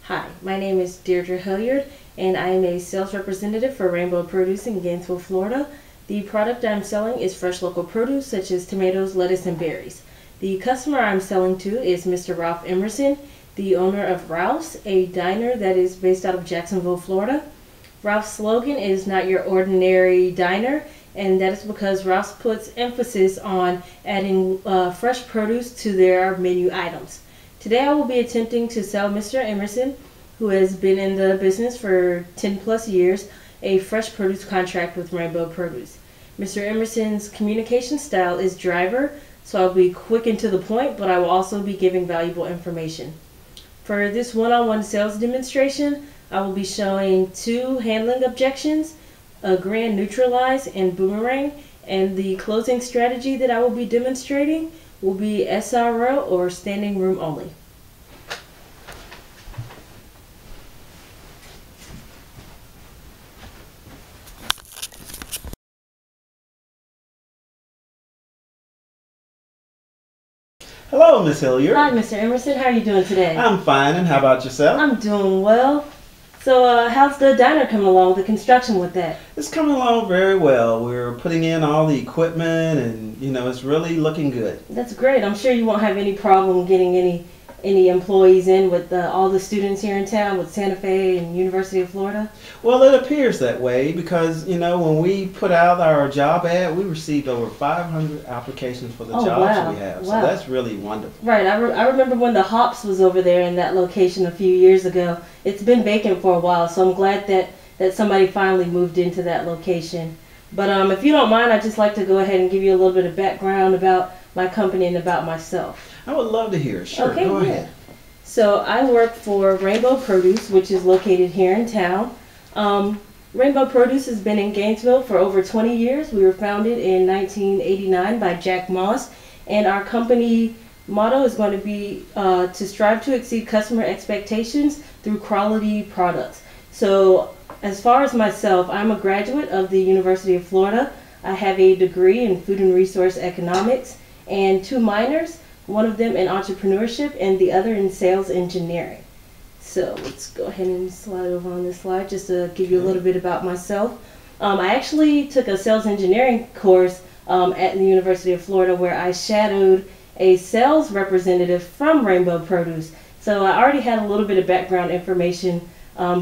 Hi, my name is Deirdre Hilliard, and I am a sales representative for Rainbow Produce in Gainesville, Florida. The product I'm selling is fresh local produce such as tomatoes, lettuce, and berries. The customer I'm selling to is Mr. Ralph Emerson, the owner of Ralph's, a diner that is based out of Jacksonville, Florida. Ralph's slogan is "Not Your Ordinary Diner," and that is because Ralph's puts emphasis on adding fresh produce to their menu items. Today I will be attempting to sell Mr. Emerson, who has been in the business for 10 plus years, a fresh produce contract with Rainbow Produce. Mr. Emerson's communication style is driver, so I'll be quick and to the point, but I will also be giving valuable information. For this one-on-one sales demonstration, I will be showing 2 handling objections, a grand neutralize and boomerang, and the closing strategy that I will be demonstrating will be SRO, or standing room only. Hello, Miss Hilliard. Hi, Mr. Emerson. How are you doing today? I'm fine, and how about yourself? I'm doing well. So, how's the diner coming along, the construction with that? It's coming along very well. We're putting in all the equipment, and it's really looking good. That's great. I'm sure you won't have any problem getting any employees in with all the students here in town with Santa Fe and University of Florida. Well, it appears that way because, when we put out our job ad, we received over 500 applications for the jobs we have. So that's really wonderful. Right. I remember when the Hops was over there in that location a few years ago. It's been vacant for a while, so I'm glad that somebody finally moved into that location. But if you don't mind, I'd just like to go ahead and give you a little bit of background about my company and about myself. I would love to hear it. Sure, okay, go ahead. So I work for Rainbow Produce, which is located here in town. Rainbow Produce has been in Gainesville for over 20 years. We were founded in 1989 by Jack Moss, and our company motto is going to be to strive to exceed customer expectations through quality products. So as far as myself, I'm a graduate of the University of Florida. I have a degree in food and resource economics and 2 minors, one of them in entrepreneurship and the other in sales engineering. So let's go ahead and slide over on this slide just to give you a little bit about myself. I actually took a sales engineering course at the University of Florida where I shadowed a sales representative from Rainbow Produce. So I already had a little bit of background information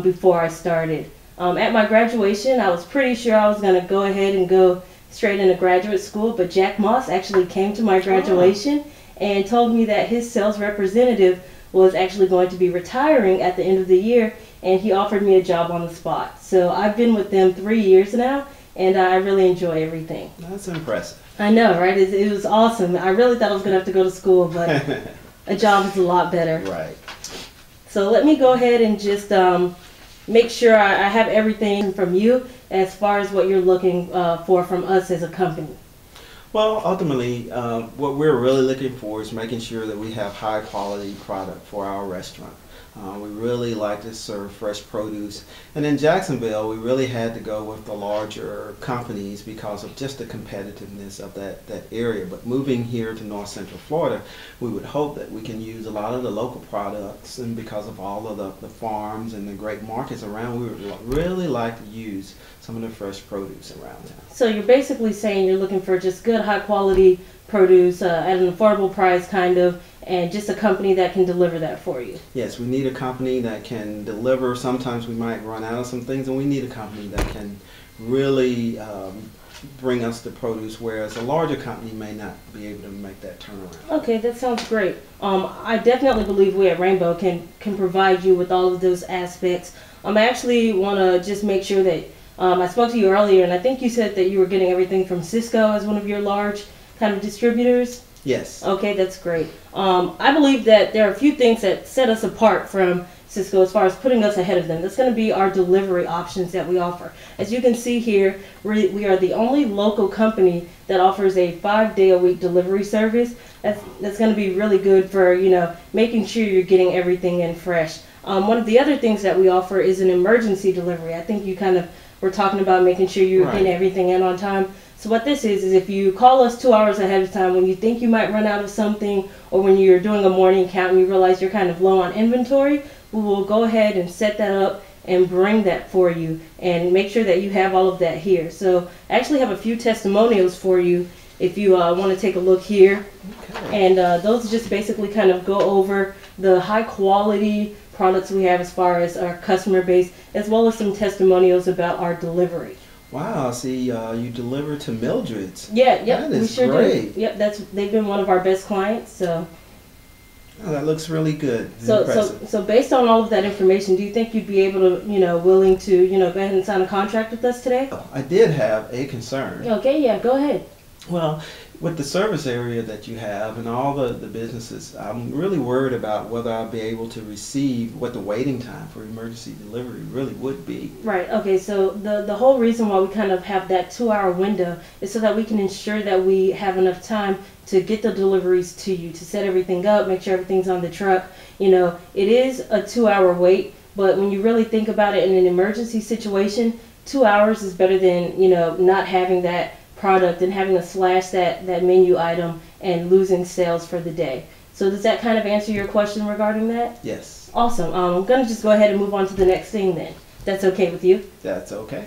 before I started. At my graduation, I was pretty sure I was going to go ahead and go straight into graduate school, but Jack Moss actually came to my graduation and told me that his sales representative was actually going to be retiring at the end of the year, and he offered me a job on the spot. So I've been with them 3 years now, and I really enjoy everything. That's impressive. I know, right? It was awesome. I really thought I was going to have to go to school, but a job is a lot better. Right. So let me go ahead and just make sure I have everything from you as far as what you're looking for from us as a company. Well, ultimately, what we're really looking for is making sure that we have high quality product for our restaurant. We really like to serve fresh produce, and in Jacksonville we really had to go with the larger companies because of just the competitiveness of that area. But moving here to North Central Florida, we would hope that we can use a lot of the local products, and because of all of the farms and the great markets around, we would really like to use some of the fresh produce around town. So you're basically saying you're looking for just good high quality produce at an affordable price kind of, and just a company that can deliver that for you. Yes, we need a company that can deliver. Sometimes we might run out of some things, and we need a company that can really bring us the produce, whereas a larger company may not be able to make that turnaround. Okay, that sounds great. I definitely believe we at Rainbow can provide you with all of those aspects. I actually want to just make sure that I spoke to you earlier, and I think you said that you were getting everything from Cisco as one of your large kind of distributors. Yes. Okay, that's great. I believe that there are a few things that set us apart from Cisco as far as putting us ahead of them. That's going to be our delivery options that we offer. As you can see here, we are the only local company that offers a 5-day-a-week delivery service. That's going to be really good for, making sure you're getting everything in fresh. One of the other things that we offer is an emergency delivery. I think you kind of were talking about making sure you're getting everything in on time. So what this is if you call us 2 hours ahead of time when you think you might run out of something, or when you're doing a morning count and you realize you're kind of low on inventory, we will go ahead and set that up and bring that for you and make sure that you have all of that here. So I actually have a few testimonials for you if you want to take a look here. Okay. And those just basically kind of go over the high quality products we have as far as our customer base, as well as some testimonials about our delivery. Wow, see, you deliver to Mildred's. Yeah, yep, That we is sure great. do. Yep, they've been one of our best clients. So Oh, that looks really good. So, Impressive. so based on all of that information, do you think you'd be able to, willing to, go ahead and sign a contract with us today? I did have a concern. Okay, yeah, go ahead. Well, with the service area that you have and all the businesses, I'm really worried about whether I'll be able to receive what the waiting time for emergency delivery really would be. Right, okay, so the whole reason why we kind of have that 2-hour window is so that we can ensure that we have enough time to get the deliveries to you, to set everything up, make sure everything's on the truck. It is a 2-hour wait, but when you really think about it in an emergency situation, 2 hours is better than, not having that product and having to slash that menu item and losing sales for the day. So does that kind of answer your question regarding that? Yes. Awesome. I'm going to just go ahead and move on to the next thing then. That's okay with you? That's okay.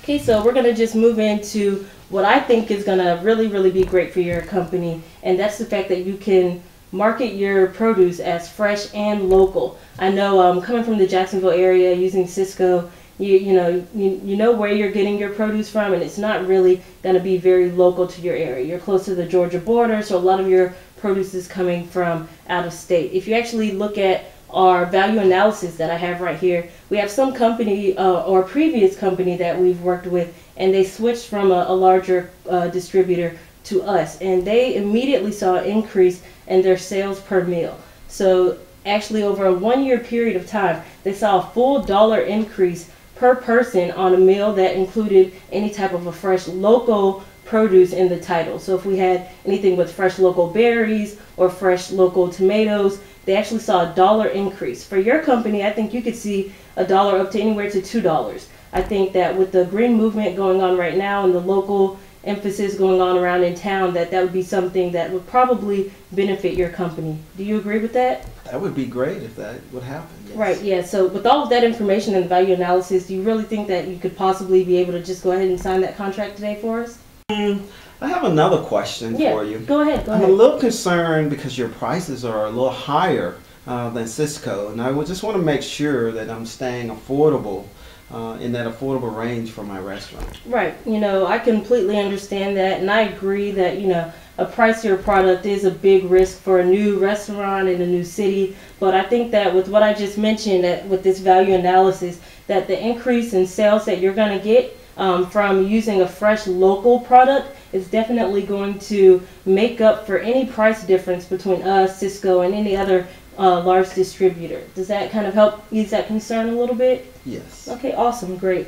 Okay, so we're going to just move into what I think is going to really, really be great for your company, and that's the fact that you can market your produce as fresh and local. I know coming from the Jacksonville area using Sysco, you know where you're getting your produce from, and it's not really going to be very local to your area. You're close to the Georgia border, so a lot of your produce is coming from out of state. If you actually look at our value analysis that I have right here, we have some company or previous company that we've worked with, and they switched from a larger distributor to us, and they immediately saw an increase in their sales per meal. So actually over a 1-year period of time, they saw a full dollar increase per person on a meal that included any type of a fresh local produce in the title. So if we had anything with fresh local berries or fresh local tomatoes, they actually saw a dollar increase. For your company, I think you could see a dollar up to anywhere to $2. I think that with the green movement going on right now and the local emphasis going on around in town, that would be something that would probably benefit your company. Do you agree with that? That would be great if that would happen. Yes. Right, yeah. So with all of that information and the value analysis, do you really think that you could possibly be able to just go ahead and sign that contract today for us? I have another question for you. Go ahead. I'm a little concerned because your prices are a little higher than Sysco, and I would just want to make sure that I'm staying affordable in that affordable range for my restaurant. Right. I completely understand that, and I agree that, a pricier product is a big risk for a new restaurant in a new city. But I think that with what I just mentioned, that with this value analysis, that the increase in sales that you're going to get from using a fresh local product is definitely going to make up for any price difference between us, Sysco, and any other large distributor. Does that kind of help ease that concern a little bit? Yes. Okay, awesome, great.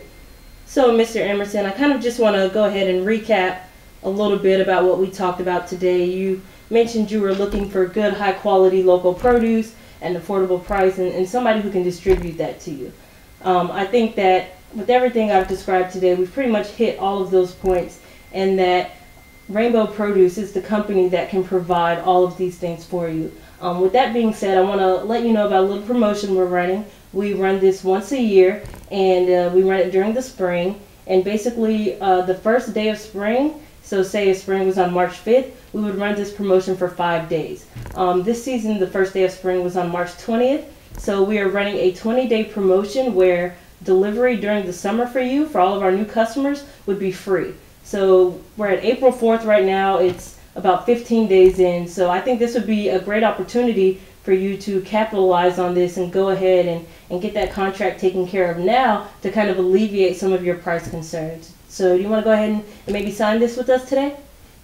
So, Mr. Emerson, I kind of just want to go ahead and recap a little bit about what we talked about today. You mentioned you were looking for good, high quality local produce and affordable price, and somebody who can distribute that to you. I think that with everything I've described today, we've pretty much hit all of those points, and that Rainbow Produce is the company that can provide all of these things for you. With that being said, I want to let you know about a little promotion we're running. We run this once a year, and we run it during the spring. And basically, the first day of spring, so say if spring was on March 5th, we would run this promotion for 5 days. This season, the first day of spring was on March 20th. So we are running a 20-day promotion where delivery during the summer for you, for all of our new customers, would be free. So we're at April 4th right now. It's about 15 days in. So I think this would be a great opportunity for you to capitalize on this and go ahead and get that contract taken care of now to kind of alleviate some of your price concerns. So do you want to go ahead and maybe sign this with us today?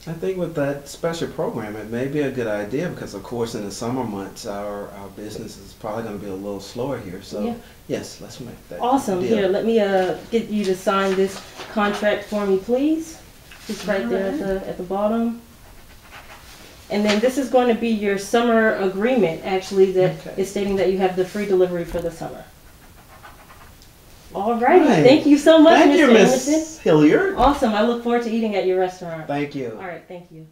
I think with that special program, it may be a good idea because, of course, in the summer months, our business is probably going to be a little slower here. So, yeah. Yes, let's make that awesome. deal. Here, let me get you to sign this contract for me, please. Just right there at the bottom. And then this is going to be your summer agreement, actually, that is stating that you have the free delivery for the summer. All righty. Right. Thank you so much, Thank you, Mr. Miss Emerson. Hilliard. Awesome. I look forward to eating at your restaurant. Thank you. All right. Thank you.